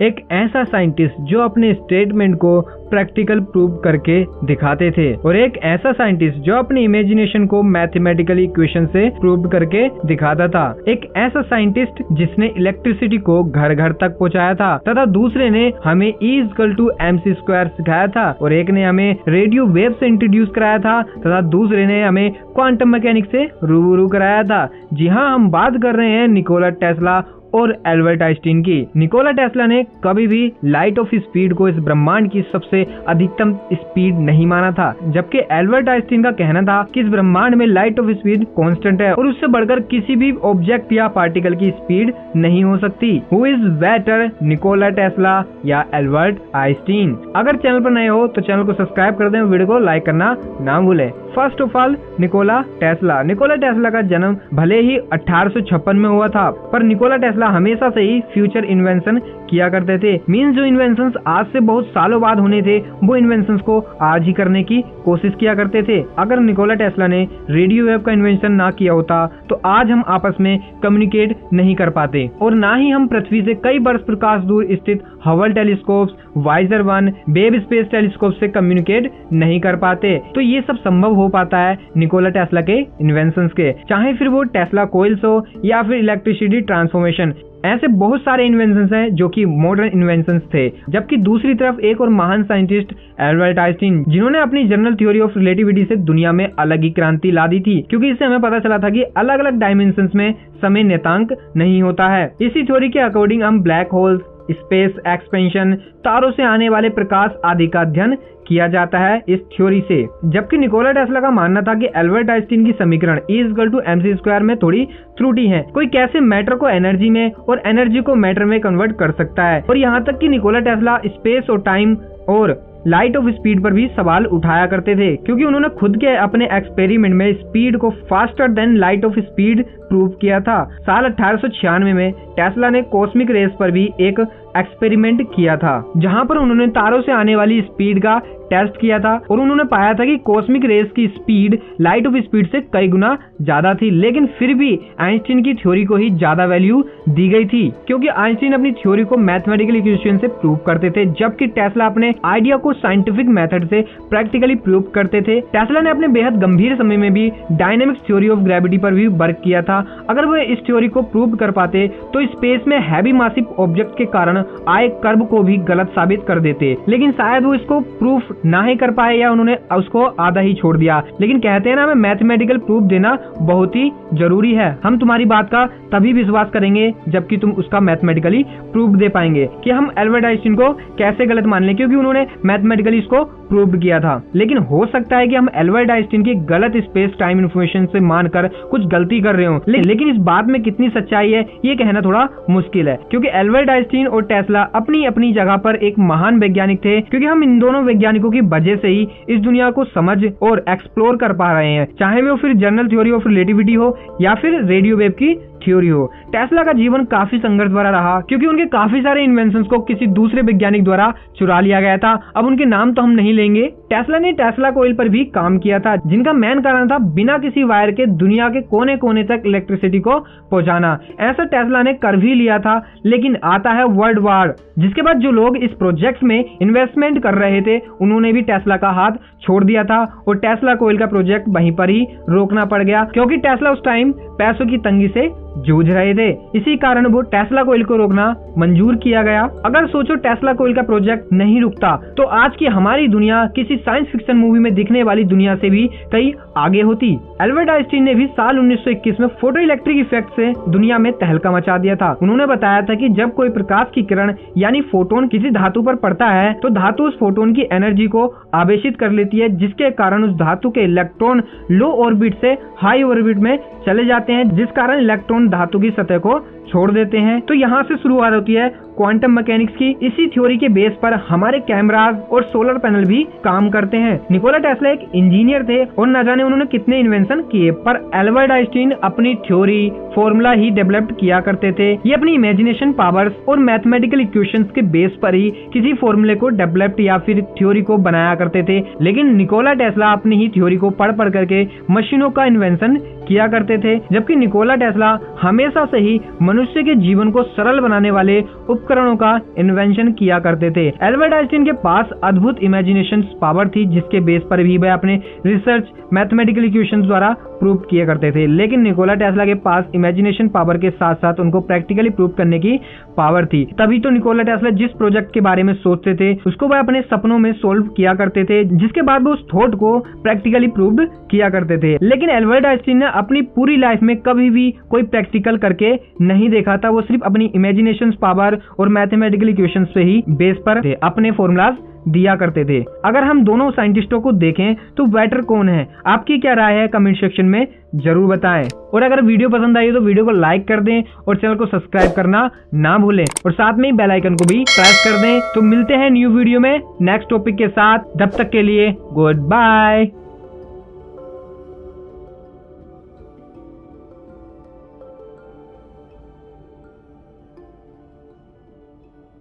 एक ऐसा साइंटिस्ट जो अपने स्टेटमेंट को प्रैक्टिकल प्रूव करके दिखाते थे, और एक ऐसा साइंटिस्ट जो अपनी इमेजिनेशन को मैथमेटिकल इक्वेशन से प्रूव करके दिखाता था। एक ऐसा साइंटिस्ट जिसने इलेक्ट्रिसिटी को घर घर तक पहुंचाया था, तथा दूसरे ने हमें E=mc² सिखाया था, और एक ने हमें रेडियो वेव से इंट्रोड्यूस कराया था, तथा दूसरे ने हमें क्वांटम मैकेनिक्स से रूबरू कराया था। जी हाँ, हम बात कर रहे हैं निकोला टेस्ला और एल्बर्ट आइंस्टीन की। निकोला टेस्ला ने कभी भी लाइट ऑफ स्पीड को इस ब्रह्मांड की सबसे अधिकतम स्पीड नहीं माना था, जबकि एल्बर्ट आइंस्टीन का कहना था कि इस ब्रह्मांड में लाइट ऑफ स्पीड कांस्टेंट है और उससे बढ़कर किसी भी ऑब्जेक्ट या पार्टिकल की स्पीड नहीं हो सकती। Who is better, Nikola Tesla या एल्बर्ट आइंस्टीन? अगर चैनल पर नए हो तो चैनल को सब्सक्राइब कर दें, वीडियो को लाइक करना ना भूलें। First of all, Nikola Tesla. Nikola Tesla का जन्म भले ही 1856 में हुआ था, पर निकोला टेस्ला हमेशा से ही फ्यूचर इन्वेंशन किया करते थे। मींस जो इन्वेंशंस आज से बहुत सालों बाद होने थे, वो इन्वेंशंस को आज ही करने की कोशिश किया करते थे। अगर निकोला टेस्ला ने रेडियो वेव का इन्वेंशन ना किया होता तो आज हम आपस में कम्युनिकेट नहीं कर पाते, और ना ही हम पृथ्वी से कई वर्ष प्रकाश दूर स्थित Hubble telescope, Voyager 1, Webb space telescope से कम्युनिकेट नहीं कर पाते। तो ये सब संभव हो पाता है निकोला टेस्ला के इन्वेंशंस के, चाहे फिर वो टेस्ला कोइल्स हो या फिर इलेक्ट्रिसिटी ट्रांसफॉर्मेशन। ऐसे बहुत सारे इन्वेंशंस हैं जो कि मॉडर्न इन्वेंशंस थे। जबकि दूसरी तरफ एक और महान साइंटिस्ट एल्बर्ट आइंस्टीन, जिन्होंने अपनी जनरल थ्योरी ऑफ रिलेटिविटी से दुनिया में अलग ही क्रांति ला दी थी, क्योंकि इससे हमें पता चला था कि अलग अलग डायमेंशंस में समय नियतांक नहीं होता है। इसी थ्योरी के अकॉर्डिंग हम ब्लैक होल्स, स्पेस एक्सपेंशन, तारों से आने वाले प्रकाश आदि का अध्ययन किया जाता है इस थ्योरी से। जबकि निकोला टेस्ला का मानना था कि एल्बर्ट आइंस्टीन की समीकरण E=mc² में थोड़ी त्रुटि है। कोई कैसे मैटर को एनर्जी में और एनर्जी को मैटर में कन्वर्ट कर सकता है, और यहाँ तक कि निकोला टेस्ला स्पेस और टाइम और लाइट ऑफ स्पीड पर भी सवाल उठाया करते थे, क्योंकि उन्होंने खुद के अपने एक्सपेरिमेंट में स्पीड को faster than light of speed prove किया था। साल 1896 में टेस्ला ने कॉस्मिक रेस पर भी एक एक्सपेरिमेंट किया था, जहां पर उन्होंने तारों से आने वाली स्पीड का टेस्ट किया था, और उन्होंने पाया था कि कॉस्मिक रेस की स्पीड लाइट ऑफ स्पीड से कई गुना ज्यादा थी। लेकिन फिर भी आइंस्टीन की थ्योरी को ही ज्यादा वैल्यू दी गई थी, क्योंकि आइंस्टीन अपनी थ्योरी को मैथमेटिकल इक्वेशन से प्रूव करते थे, जबकि टेस्ला अपने आइडिया को साइंटिफिक मेथड से प्रैक्टिकली प्रूव करते थे। टेस्ला ने अपने बेहद गंभीर समय में भी डायनेमिक्स थ्योरी ऑफ ग्रेविटी पर भी वर्क किया था। अगर वो इस थ्योरी को प्रूव कर पाते तो स्पेस में हैवी मासिव ऑब्जेक्ट के कारण आए कर्व को भी गलत साबित कर देते, लेकिन शायद वो इसको प्रूफ ना ही कर पाए या उन्होंने उसको आधा ही छोड़ दिया। लेकिन कहते हैं ना, हमें मैथमेटिकल प्रूफ देना बहुत ही जरूरी है। हम तुम्हारी बात का तभी विश्वास करेंगे जबकि तुम उसका मैथमेटिकली प्रूफ दे पाएंगे कि हम एल्बर्ट आइंस्टीन को कैसे गलत मान लें, क्योंकि उन्होंने मैथमेटिकली इसको प्रूव किया था। लेकिन हो सकता है कि हम एल्बर्ट आइंस्टीन की गलत स्पेस टाइम इन्फॉर्मेशन से मानकर कुछ गलती कर रहे हो, लेकिन इस बात में कितनी सच्चाई है ये कहना थोड़ा मुश्किल है, क्योंकि एल्बर्ट आइंस्टीन और टेस्ला अपनी अपनी जगह पर एक महान वैज्ञानिक थे, क्योंकि हम इन दोनों वैज्ञानिकों की वजह से ही इस दुनिया को समझ और एक्सप्लोर कर पा रहे हैं, चाहे वो फिर जनरल थ्योरी ऑफ रिलेटिविटी हो या फिर रेडियो वेव की थ्योरी हो। टेस्ला का जीवन काफी संघर्ष भरा रहा, क्योंकि उनके काफी सारे इन्वेंशंस को किसी दूसरे वैज्ञानिक द्वारा चुरा लिया गया था। अब उनके नाम तो हम नहीं लेंगे। टेस्ला ने टेस्ला कोइल पर भी काम किया था, जिनका मेन कारण था बिना किसी वायर के दुनिया के कोने कोने तक इलेक्ट्रिसिटी को पहुंचाना। ऐसा टेस्ला ने कर भी लिया था, लेकिन आता है वर्ल्ड वॉर, जिसके बाद जो लोग इस प्रोजेक्ट में इन्वेस्टमेंट कर रहे थे उन्होंने भी टेस्ला का हाथ छोड़ दिया था, और टेस्ला कोइल का प्रोजेक्ट वहीं पर ही रोकना पड़ गया, क्योंकि टेस्ला उस टाइम पैसों की तंगी से जूझ रहे थे। इसी कारण वो टेस्ला कोइल को रोकना मंजूर किया गया। अगर सोचो टेस्ला कोइल का प्रोजेक्ट नहीं रुकता तो आज की हमारी दुनिया किसी साइंस फिक्शन मूवी में दिखने वाली दुनिया से भी कई आगे होती। एल्बर्ट आइंस्टीन ने भी साल 1921 में फोटो इलेक्ट्रिक इफेक्ट से दुनिया में तहलका मचा दिया था। उन्होंने बताया था कि जब कोई प्रकाश की किरण यानी फोटोन किसी धातु पर पड़ता है तो धातु उस फोटोन की एनर्जी को आवेशित कर लेती है, जिसके कारण उस धातु के इलेक्ट्रॉन लो ऑर्बिट से हाई ऑर्बिट में चले जाते हैं, जिस कारण इलेक्ट्रॉन धातु की सतह को छोड़ देते हैं। तो यहाँ से शुरुआत होती है क्वांटम मैकेनिक्स की। इसी थ्योरी के बेस पर हमारे कैमराज और सोलर पैनल भी काम करते हैं। निकोला टेस्ला एक इंजीनियर थे और न जाने उन्होंने कितने इन्वेंशन किए, पर एल्बर्ट आइंस्टीन अपनी थ्योरी फॉर्मूला ही डेवलप किया करते थे। ये अपनी इमेजिनेशन पावर्स और मैथमेटिकल इक्वेशंस के बेस पर ही किसी फॉर्मूले को डेवलप या फिर थ्योरी को बनाया करते थे। लेकिन निकोला टेस्ला अपनी ही थ्योरी को पढ़ करके मशीनों का इन्वेंशन किया करते थे, जबकि निकोला टेस्ला हमेशा से ही मनुष्य के जीवन को सरल बनाने वाले उपकरणों का इन्वेंशन किया करते थे। एल्बर्ट आइंस्टीन के पास अद्भुत इमेजिनेशन पावर थी, जिसके बेस पर भी वह अपने रिसर्च मैथमेटिकल इक्वेशंस द्वारा प्रूव किया करते थे। लेकिन निकोला टेस्ला के पास इमेजिनेशन पावर के साथ साथ उनको प्रैक्टिकली प्रूव करने की पावर थी। तभी तो निकोला टेस्ला जिस प्रोजेक्ट के बारे में सोचते थे उसको वह अपने सपनों में सोल्व किया करते थे, जिसके बाद वो उस थॉट को प्रैक्टिकली प्रूव किया करते थे। लेकिन एल्बर्ट आइंस्टीन ने अपनी पूरी लाइफ में कभी भी कोई प्रैक्टिकल करके नहीं देखा था। वो सिर्फ अपनी इमेजिनेशन पावर और मैथमेटिकल इक्वेशंस पे ही बेस पर थे, अपने फॉर्मूलाज दिया करते थे। अगर हम दोनों साइंटिस्टों को देखें तो बेटर कौन है? आपकी क्या राय है? कमेंट सेक्शन में जरूर बताएं। और अगर वीडियो पसंद आई तो वीडियो को लाइक कर दें और चैनल को सब्सक्राइब करना ना भूलें और साथ में ही बेल आइकन को भी प्रेस कर दें। तो मिलते हैं न्यू वीडियो में नेक्स्ट टॉपिक के साथ। तब तक के लिए गुड बाय।